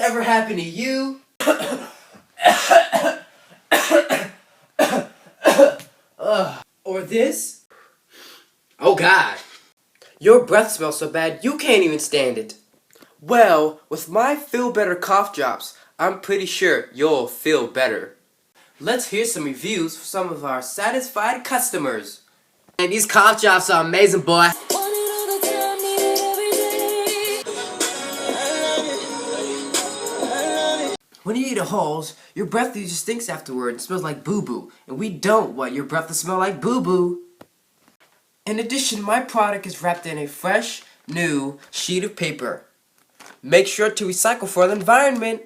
ever happened to you? Or this? Oh God. Your breath smells so bad you can't even stand it. Well, with my Feel Better cough drops, I'm pretty sure you'll feel better. Let's hear some reviews for some of our satisfied customers. And these cough drops are amazing, boy. When you eat a Halls, your breath usually stinks afterward and smells like boo-boo, and we don't want your breath to smell like boo-boo. In addition, my product is wrapped in a fresh, new sheet of paper. Make sure to recycle for the environment.